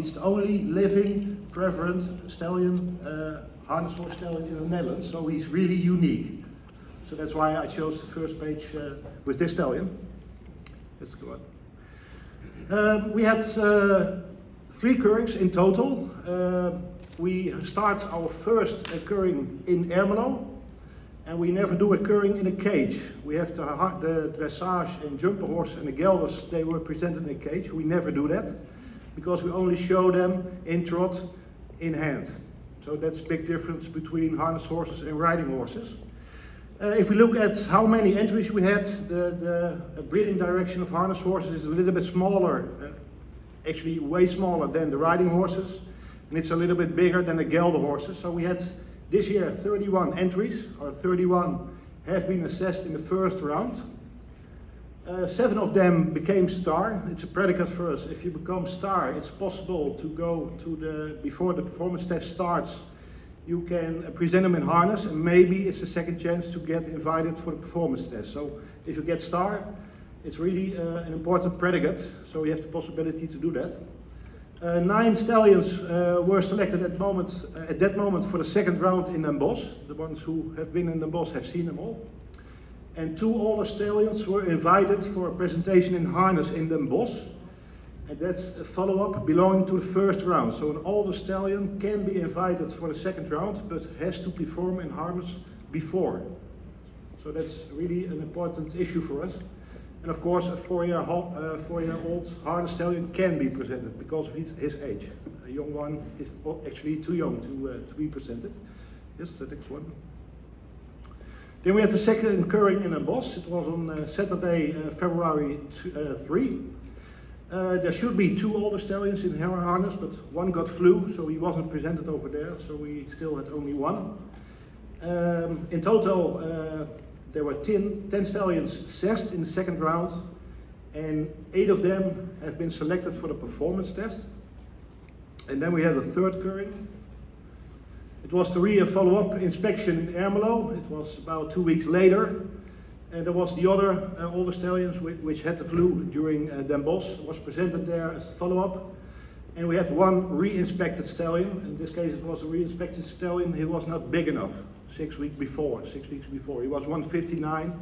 It's the only living preferent stallion, harness horse stallion in the Netherlands, so he's really unique. So that's why I chose the first page with this stallion. Let's go on. We had 3 currings in total. We start our first curring in Ermelo, and we never do a curring in a cage. We have the dressage and jumper horse and the gelders, they were presented in a cage. We never do that, because we only show them in trot, in hand. So that's a big difference between harness horses and riding horses. If we look at how many entries we had, the breeding direction of harness horses is a little bit smaller, actually way smaller than the riding horses, and it's a little bit bigger than the gelder horses. So we had this year 31 entries, or 31 have been assessed in the first round. 7 of them became star. It's a predicate for us. If you become star, it's possible to go to before the performance test starts, you can present them in harness, and maybe it's a second chance to get invited for the performance test. So if you get star, it's really an important predicate, so you have the possibility to do that. 9 stallions were selected at that moment for the second round in Den Bosch. The ones who have been in Den Bosch have seen them all. And 2 older stallions were invited for a presentation in harness in Den Bosch. And that's a follow-up belonging to the first round. So an older stallion can be invited for the second round, but has to perform in harness before. So that's really an important issue for us. And of course, a 4-year-old harness stallion can be presented because of his age. A young one is actually too young to be presented. Yes, the next one. Then we had the second curring in Den Bosch. It was on Saturday, February 3. There should be 2 older stallions in harness, but one got flu, so he wasn't presented over there, so we still had only 1. In total, there were 10 stallions assessed in the second round, and 8 of them have been selected for the performance test. And then we had a third curring. It was the follow-up inspection in Ermelo. It was about 2 weeks later. And there was the other older stallions which had the flu during Den Bosch, was presented there as a follow-up. And we had 1 re-inspected stallion. In this case it was a re-inspected stallion. He was not big enough 6 weeks before. He was 159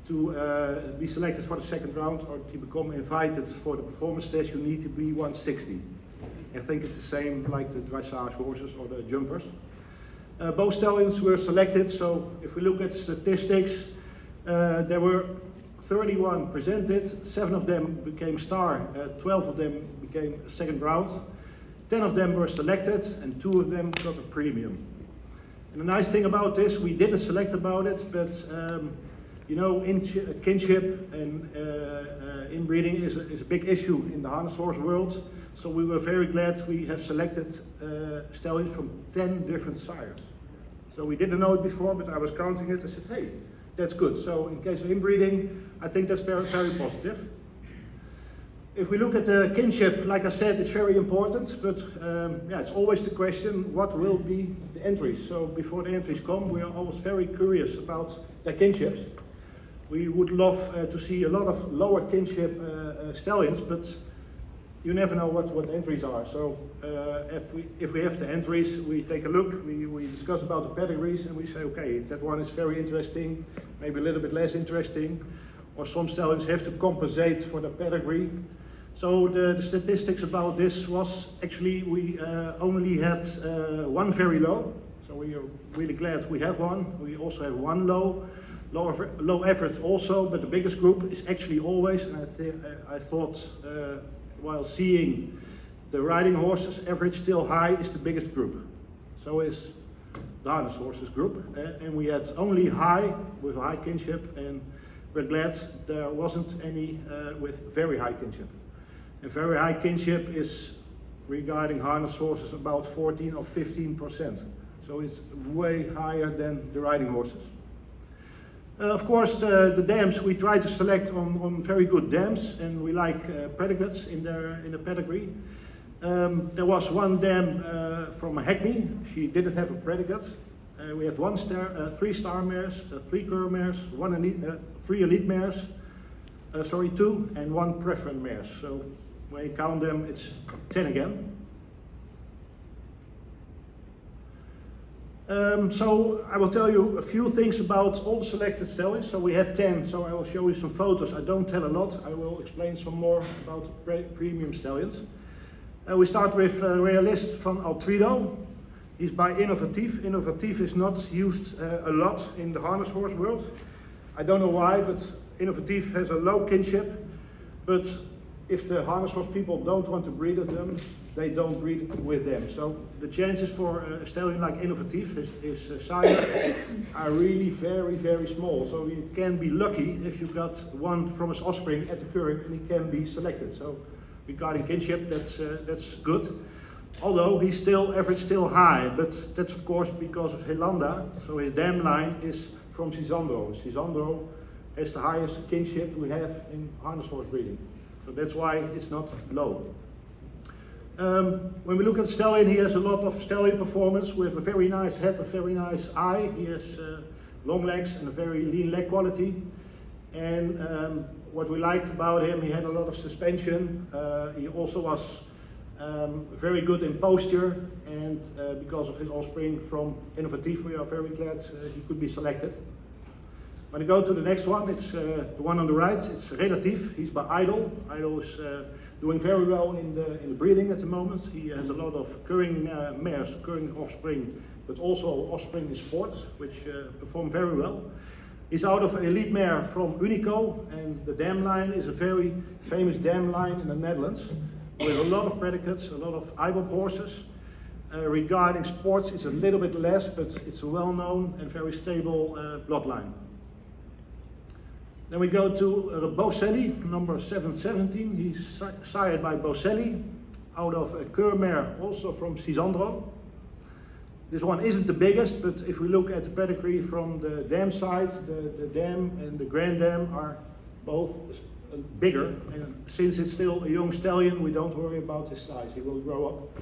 to be selected for the second round, or to become invited for the performance test you need to be 160. I think it's the same like the dressage horses or the jumpers. Both stallions were selected, so if we look at statistics, there were 31 presented, 7 of them became star, 12 of them became second round, 10 of them were selected, and 2 of them got a premium. And the nice thing about this, we didn't select about it, but you know, kinship and inbreeding is a big issue in the harness horse world. So we were very glad we have selected stallions from 10 different sires. So we didn't know it before, but I was counting it. I said, hey, that's good. So in case of inbreeding, I think that's very, very positive. If we look at the kinship, like I said, it's very important, but yeah, it's always the question, what will be the entries? So before the entries come, we are always very curious about the kinships. We would love to see a lot of lower kinship stallions, but you never know what the entries are. So if we have the entries, we take a look, we discuss about the pedigrees, and we say, okay, that one is very interesting, maybe a little bit less interesting, or some stallions have to compensate for the pedigree. So the statistics about this was actually we only had 1 very low, so we are really glad we have 1. We also have 1 low average also, but the biggest group is actually always, and I thought while seeing the riding horses, average still high is the biggest group. So is the harness horses group, and we had only high with high kinship, and we're glad there wasn't any with very high kinship. And very high kinship is regarding harness horses about 14 or 15%. So it's way higher than the riding horses. Of course, the dams we try to select on very good dams, and we like predicates in the pedigree. There was 1 dam from Hackney. She didn't have a predicate. We had 3 star mares, 3 cur mares, 3 elite mares, 2, and 1 preference mares. So when you count them, it's 10 again. So I will tell you a few things about all the selected stallions. So we had 10, so I will show you some photos. I don't tell a lot, I will explain some more about premium stallions. We start with Realist van Altrido. He's by Innovatief. Innovatief is not used a lot in the harness horse world. I don't know why, but Innovatief has a low kinship. But if the harness horse people don't want to breed with them, they don't breed with them. So the chances for a stallion like Innovatief, his sire, are really very, very small. So you can be lucky if you got one from his offspring at the current and he can be selected. So regarding kinship, that's good. Although he's still average still high, but that's of course because of Helanda. So his dam line is from Sisandro. Sisandro has the highest kinship we have in harness horse breeding. So that's why it's not low. When we look at the stallion, he has a lot of stallion performance with a very nice head, a very nice eye. He has long legs and a very lean leg quality. And what we liked about him, he had a lot of suspension. He also was very good in posture, and because of his offspring from Innovatief, we are very glad he could be selected. When I go to the next one, it's the one on the right. It's Relatief. He's by Idol. Idol is doing very well in the breeding at the moment. He has a lot of curring mares, curring offspring, but also offspring in sports, which perform very well. He's out of an elite mare from Unico, and the dam line is a very famous dam line in the Netherlands with a lot of predicates, a lot of IBOP horses. Regarding sports, it's a little bit less, but it's a well-known and very stable bloodline. Then we go to Boselli, number 717. He's sired by Boselli, out of a cur mare, also from Sisandro. This one isn't the biggest, but if we look at the pedigree from the dam side, the dam and the grand dam are both bigger. And since it's still a young stallion, we don't worry about his size. He will grow up.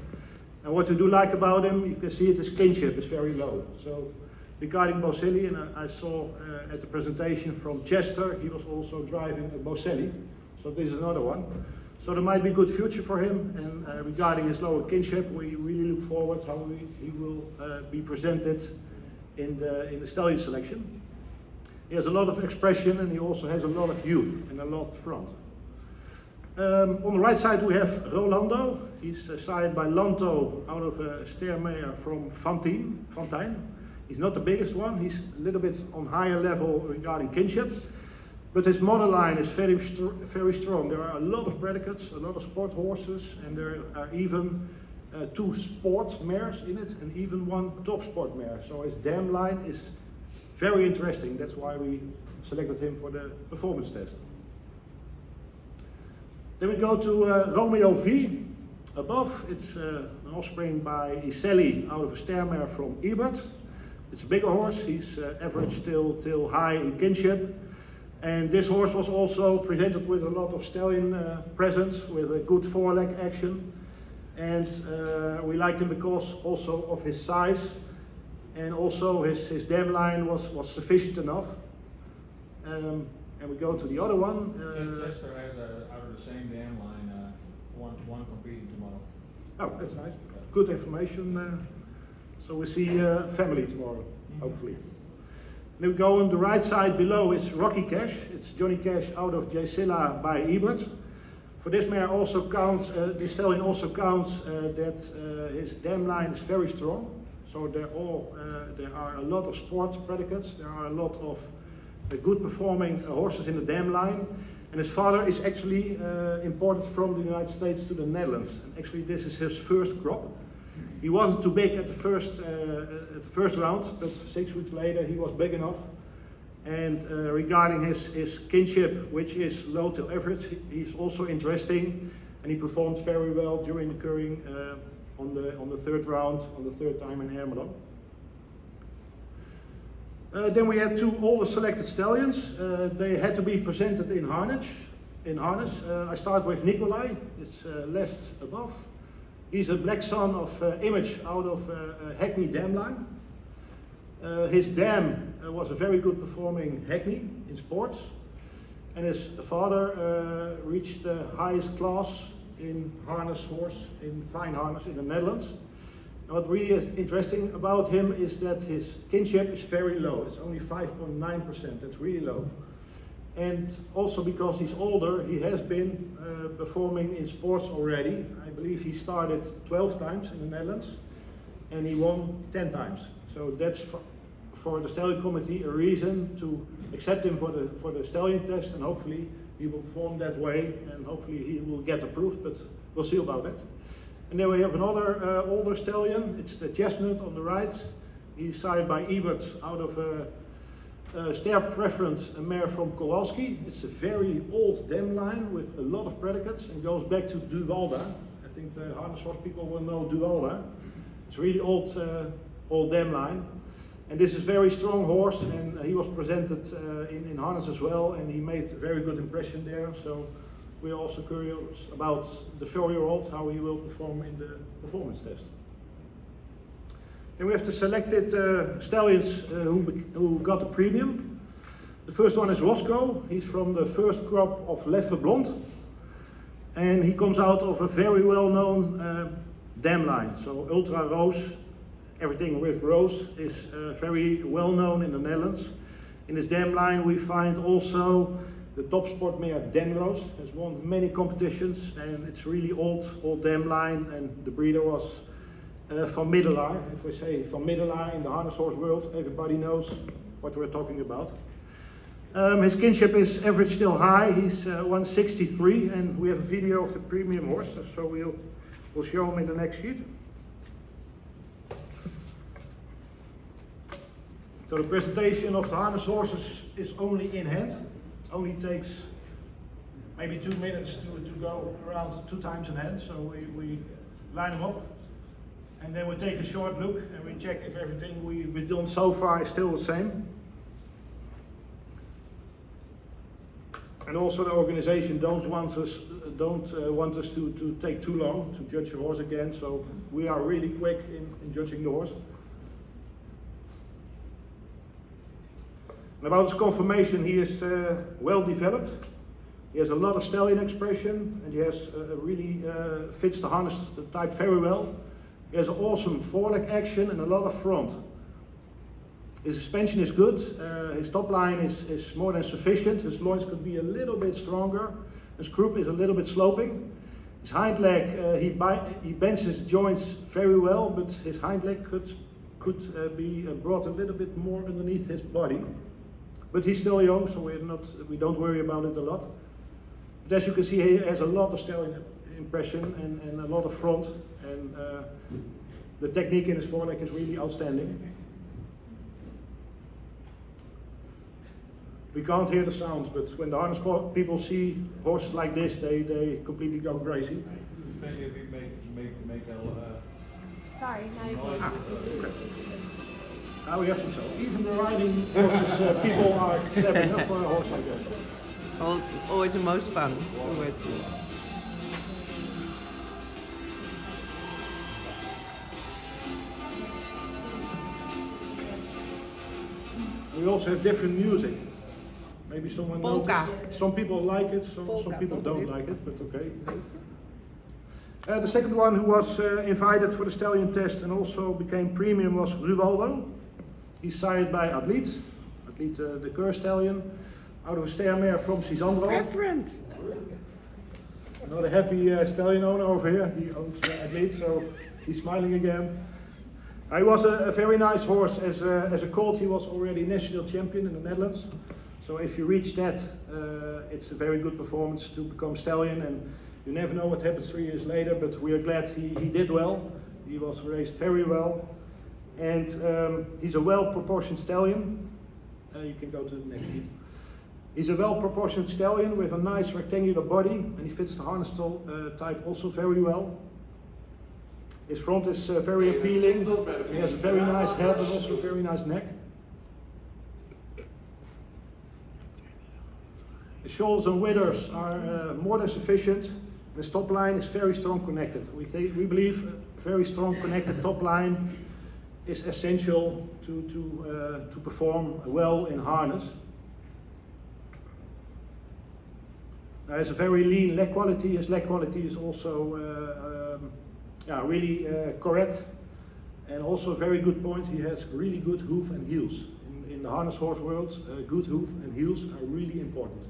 And what we do like about him, you can see it, his kinship is very low. So regarding Boselli, and I saw at the presentation from Chester, he was also driving a Boselli. So this is another one. So there might be a good future for him, and regarding his lower kinship, we really look forward how he will be presented in the stallion selection. He has a lot of expression, and he also has a lot of youth and a lot of front. On the right side we have Rolando. He's sired by Lanto out of a steer mare from Fantijn. He's not the biggest one, he's a little bit on higher level regarding kinship. But his mother line is very strong. There are a lot of predicates, a lot of sport horses, and there are even 2 sport mares in it, and even 1 top sport mare. So his dam line is very interesting. That's why we selected him for the performance test. Then we go to Romeo V. Above, it's an offspring by Iselli out of a steer mare from Ebert. It's a bigger horse. He's average till high in kinship. And this horse was also presented with a lot of stallion presence, with a good foreleg action. And we liked him because also of his size, and also his dam line was sufficient enough. And we go to the other one. Chester has out of the same dam line, one competing tomorrow. Oh, that's nice. Good information. So we see family tomorrow, hopefully. Then we go on the right side below is Rocky Cash. It's Johnny Cash out of Jaysilla by Ebert. For this mare also counts, this stallion also counts that his dam line is very strong. So there are a lot of sport predicates. There are a lot of good performing horses in the dam line. And his father is actually imported from the United States to the Netherlands. And actually this is his first crop. He wasn't too big at the first round, but 6 weeks later he was big enough. And regarding his kinship, which is low to average, he's also interesting, and he performed very well during the curring on the 3rd round, on the 3rd time in Ermelo. Then we had 2 older selected stallions. They had to be presented in harness. I start with Nikolai. It's left above. He's a black son of Image out of Hackney dam line. His dam was a very good performing Hackney in sports, and his father reached the highest class in harness horse, in fine harness in the Netherlands. What really is interesting about him is that his kinship is very low. It's only 5.9%. That's really low. And also because he's older, he has been performing in sports already. I believe he started 12 times in the Netherlands and he won 10 times. So that's for the stallion committee a reason to accept him for the stallion test, and hopefully he will perform that way and hopefully he will get approved, but we'll see about that. And then we have another older stallion. It's the chestnut on the right. He's sired by Ebert out of Ster Preference, a mare from Kowalski. It's a very old dam line with a lot of predicates and goes back to Duvalda. I think the harness horse people will know Duvalda. It's really old dam line. And this is a very strong horse, and he was presented in harness as well, and he made a very good impression there. So we are also curious about the 4-year-old, how he will perform in the performance test. Then we have the selected stallions who got the premium. The first one is Roscoe. He's from the first crop of Leffe Blond. And he comes out of a very well-known dam line. So Ultra Rose, everything with Rose, is very well-known in the Netherlands. In this dam line we find also the top sport mare Denrose, has won many competitions, and it's really old dam line, and the breeder was Van Middelaar. If we say Van Middelaar in the harness horse world, everybody knows what we're talking about. His kinship is average still high. He's 163, and we have a video of the premium horse, so we'll show him in the next sheet. So the presentation of the harness horses is only in hand. It only takes maybe 2 minutes to go around 2 times in hand. So we line them up, and then we take a short look and we check if everything we've done so far is still the same. And also the organization don't want us to take too long to judge the horse again. So we are really quick in judging the horse. And about his conformation, he is well developed. He has a lot of stallion expression, and he has really fits the harness type very well. He has an awesome foreleg action and a lot of front. His suspension is good. His top line is more than sufficient. His loins could be a little bit stronger. His croup is a little bit sloping. His hind leg, he bends his joints very well, but his hind leg could be brought a little bit more underneath his body. But he's still young, so we don't worry about it a lot. But as you can see, he has a lot of stallion impression and a lot of front, and the technique in his foreleg is really outstanding. We can't hear the sounds, but when the harness people see horses like this, they completely go crazy. If you make a Sorry, now you can. Okay. Now we have some sound. Even the riding horses, people are stepping up for a horse like that. Always the most fun. We also have different music. Maybe someone Polka. noticed. Some people like it, some people don't like it, but okay. The second one who was invited for the stallion test and also became premium was Ruvaldo. He's sired by Athlete, the Cur stallion, out of a stare mare from Cisandro. Preference. Another happy stallion owner over here. He owns Athlete, so he's smiling again. He was a very nice horse. As a colt, he was already national champion in the Netherlands. So if you reach that, it's a very good performance to become stallion, and you never know what happens 3 years later, but we are glad he did well. He was raised very well, and he's a well-proportioned stallion. You can go to the next sheet. He's a well-proportioned stallion with a nice rectangular body, and he fits the harness type also very well. His front is very appealing. He has a very nice head and also a very nice neck. The shoulders and withers are more than sufficient. The top line is very strong connected. We believe a very strong connected top line is essential to perform well in harness. Now, has a very lean leg quality. His leg quality is also really correct. And also a very good point, he has really good hoof and heels. In the harness horse world, good hoof and heels are really important.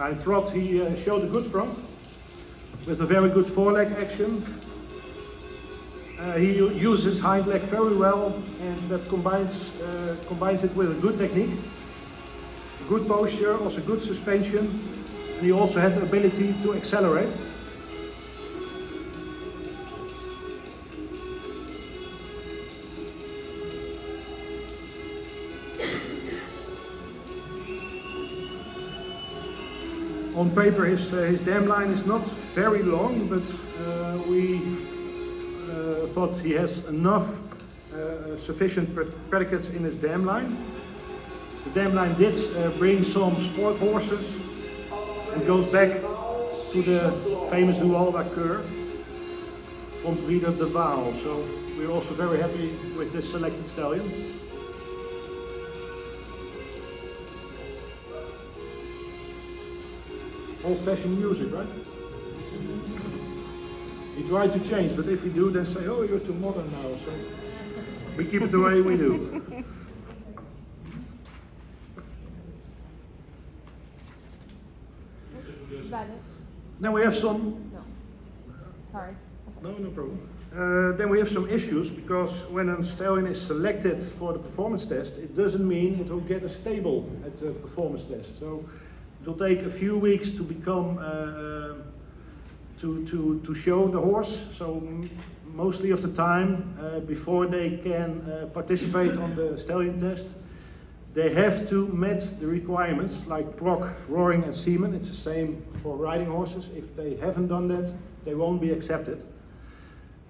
In trot, he showed a good front with a very good foreleg action. He uses hind leg very well, and that combines it with a good technique, good posture, also good suspension, and he also had the ability to accelerate. On paper, his dam line is not very long, but we thought he has enough sufficient predicates in his dam line. The dam line did bring some sport horses and goes back to the famous Hualda curve from Breeder de Waal. So we're also very happy with this selected stallion. Old-fashioned music, right? We try to change, but if we do, then say, oh, you're too modern now. So we keep it the way we do. Then we have some... No. Sorry. No problem. Then we have some issues, because when a stallion is selected for the performance test, it doesn't mean it will get a stable at the performance test. So it will take a few weeks to become, to show the horse. So mostly of the time, before they can participate on the stallion test, they have to meet the requirements like proc, roaring and semen. It's the same for riding horses. If they haven't done that, they won't be accepted.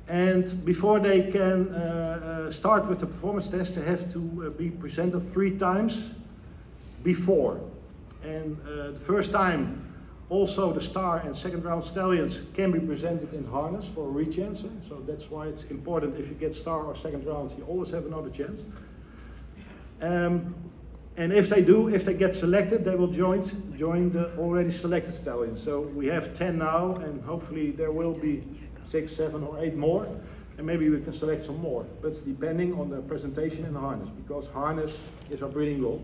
And before they can start with the performance test, they have to be presented 3 times before. And the first time, also the star and second round stallions can be presented in harness for a re-chance. So that's why it's important, if you get star or second round, you always have another chance. And if they do, if they get selected, they will join the already selected stallions. So we have 10 now, and hopefully there will be 6, 7 or 8 more, and maybe we can select some more, but depending on the presentation in the harness, because harness is our breeding goal.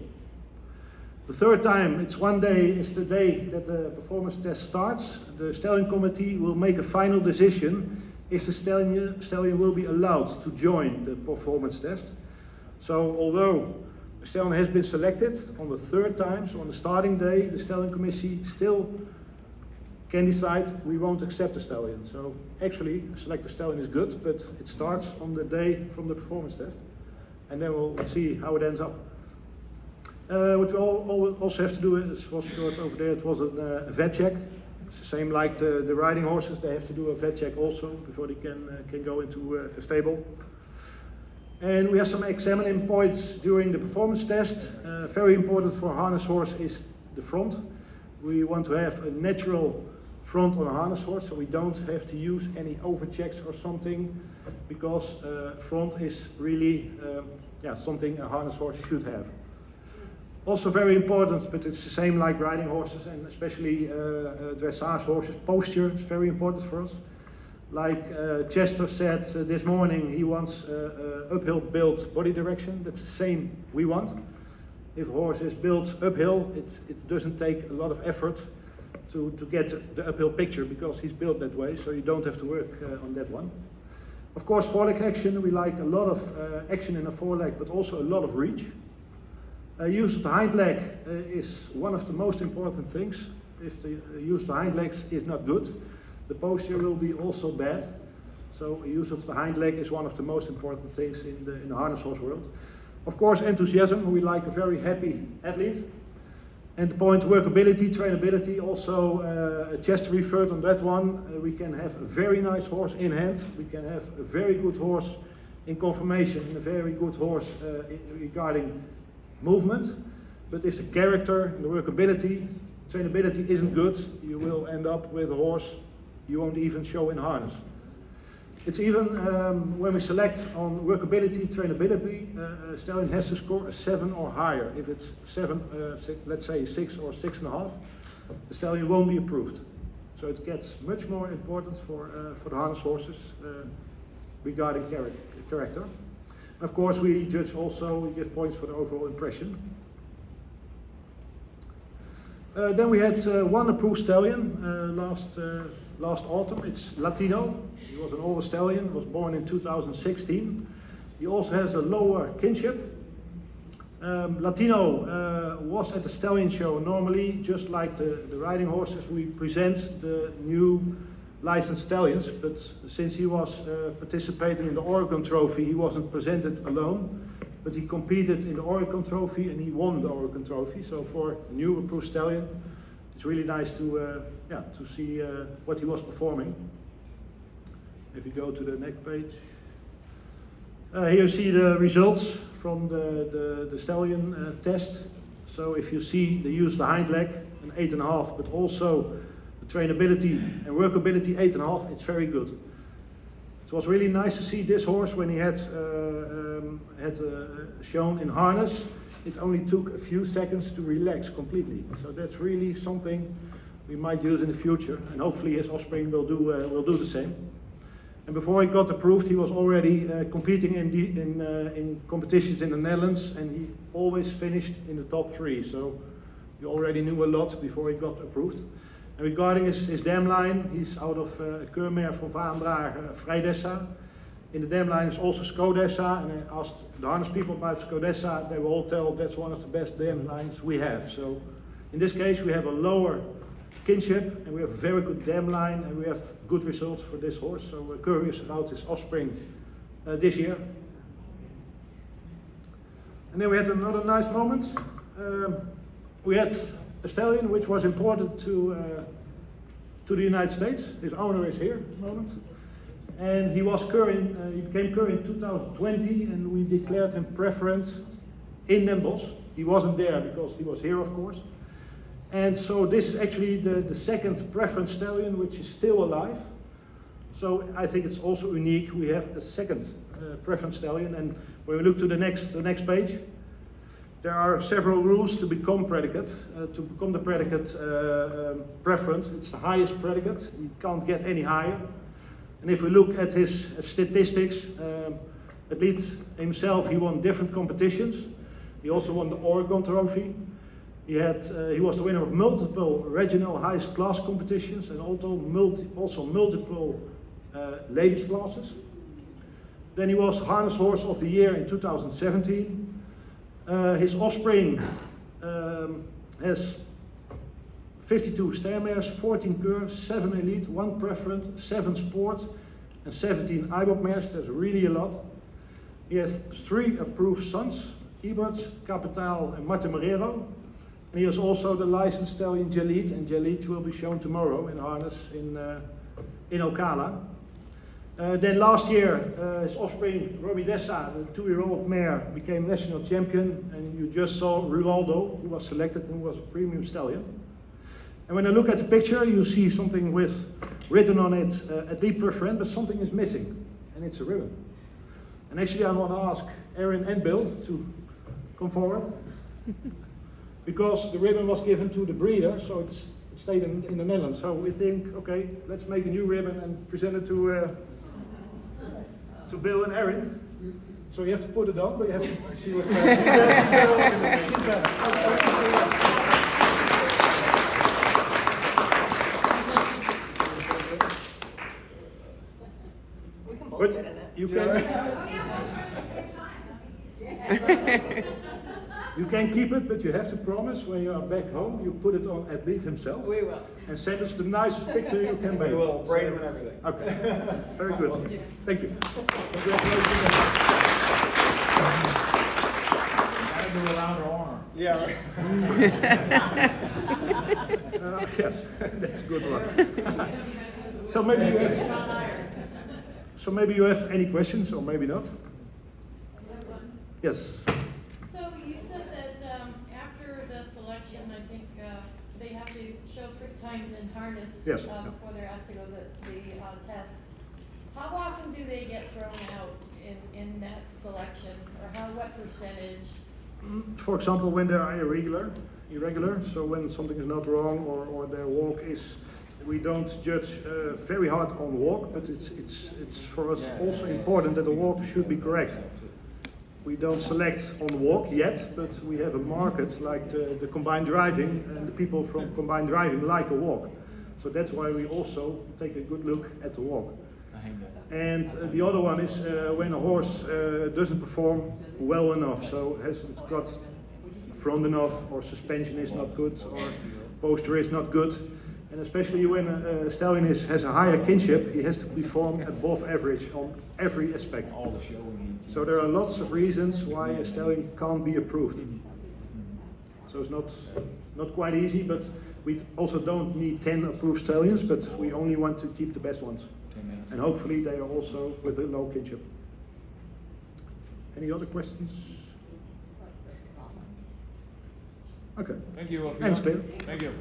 The third time, it's one day, is the day that the performance test starts. The stallion committee will make a final decision if the stallion will be allowed to join the performance test. So although the stallion has been selected on the third time, so on the starting day, the stallion committee still can decide we won't accept the stallion. So actually, select the stallion is good, but it starts on the day from the performance test, and then we'll see how it ends up. What we also have to do is, was short over there, it was a vet check. It's the same like the riding horses, they have to do a vet check also before they can go into a stable. And we have some examining points during the performance test. Very important for a harness horse is the front. We want to have a natural front on a harness horse, so we don't have to use any overchecks or something, because front is really something a harness horse should have. Also very important, but it's the same like riding horses, and especially dressage horses, posture is very important for us. Like Chester said this morning, he wants uphill built body direction. That's the same we want. If a horse is built uphill, it doesn't take a lot of effort to get the uphill picture, because he's built that way, so you don't have to work on that one. Of course, foreleg action, we like a lot of action in the foreleg, but also a lot of reach. Use of the hind leg is one of the most important things. If the use of the hind legs is not good, the posture will be also bad. So use of the hind leg is one of the most important things in the harness horse world. Of course, enthusiasm, we like a very happy athlete. And the point workability, trainability, also Chester referred on that one. We can have a very nice horse in hand. We can have a very good horse in conformation, and a very good horse regarding movement. But if the character, the workability, trainability isn't good, you will end up with a horse you won't even show in harness. It's even when we select on workability, trainability, stallion has to score a 7 or higher. If it's 7, let's say 6 or 6.5, the stallion won't be approved. So it gets much more important for the harness horses regarding character. And of course, we judge also, we give points for the overall impression. Then we had one approved stallion last autumn. It's Latino. He was an older stallion, was born in 2016. He also has a lower kinship. Latino was at the stallion show normally, just like the riding horses. We present the new licensed stallions, but since he was participating in the Oregon Trophy, he wasn't presented alone, but he competed in the Oregon Trophy and he won the Oregon Trophy. So for a new approved stallion, it's really nice to see what he was performing. If you go to the next page. Here you see the results from the stallion test. So if you see they use the hind leg, an 8.5, but also the trainability and workability 8.5, it's very good. It was really nice to see this horse when he had shown in harness. It only took a few seconds to relax completely. So that's really something we might use in the future, and hopefully his offspring will do the same. And before he got approved, he was already competing in competitions in the Netherlands, and he always finished in the top 3. So he already knew a lot before he got approved. And regarding his dam line, he's out of a keurmer from Vaandra, Vrijdessa. In the dam line is also Scodessa, and I asked the harness people about Scodessa. They will all tell that's one of the best dam lines we have. So in this case, we have a lower kinship, and we have a very good dam line, and we have good results for this horse. So we're curious about his offspring this year. And then we had another nice moment. We had a stallion which was imported to the United States. His owner is here at the moment. And he was he became cur in 2020, and we declared him preference in Nembos. He wasn't there because he was here, of course. And so this is actually the second preference stallion which is still alive. So I think it's also unique. We have a second preference stallion, and when we look to the next page, there are several rules to become predicate. To become the predicate preference, it's the highest predicate. You can't get any higher. And if we look at his statistics, at least himself, he won different competitions. He also won the Oregon Trophy. He was the winner of multiple regional highest class competitions, and also multiple ladies classes. Then he was Harness Horse of the Year in 2017. His offspring has 52 stare mares, 14 cur, 7 elite, 1 preferent, 7 sport, and 17 IBOB mares. That's really a lot. He has 3 approved sons, Ebert, Capital, and Martin Marrero. And he is also the licensed stallion Jalit, and Jalit will be shown tomorrow in harness in Ocala. Then last year, his offspring Romidessa, the 2-year-old mare, became national champion, and you just saw Rualdo, who was selected and was a premium stallion. And when I look at the picture, you see something written on it, elite preference, but something is missing, and it's a ribbon. And actually I want to ask Erin and Bill to come forward. Because the ribbon was given to the breeder, so it stayed in the Netherlands. So we think, okay, let's make a new ribbon and present it to Bill and Erin. So you have to put it on, but you have to see what's We can both get in it. You can. You can keep it, but you have to promise when you are back home, you put it on Athlete himself. We will. And send us the nicest picture you can make. We will braid him and everything. Okay, very good. Thank you. Congratulations. Gotta do a rounder arm. Yeah, right. Yes, that's a good one. So maybe you have any questions, or maybe not. Yes. So you said that after the selection, I think they have to show 3 times in harness Yes. before they're asked to go to the test. How often do they get thrown out in that selection, or what percentage? For example, when they are irregular, so when something is not wrong, or their walk is we don't judge very hard on walk, but it's for us also important that the walk should be correct. We don't select on the walk yet, but we have a market like the combined driving, and the people from combined driving like a walk. So that's why we also take a good look at the walk. And the other one is when a horse doesn't perform well enough, so hasn't got front enough, or suspension is not good, or posture is not good. And especially when a stallion has a higher kinship, he has to perform above average on every aspect. So there are lots of reasons why a stallion can't be approved. So it's not quite easy, but we also don't need 10 approved stallions, but we only want to keep the best ones. And hopefully they are also with a low kinship. Any other questions? Okay. Thank you, Thanks, Clem. Thank you.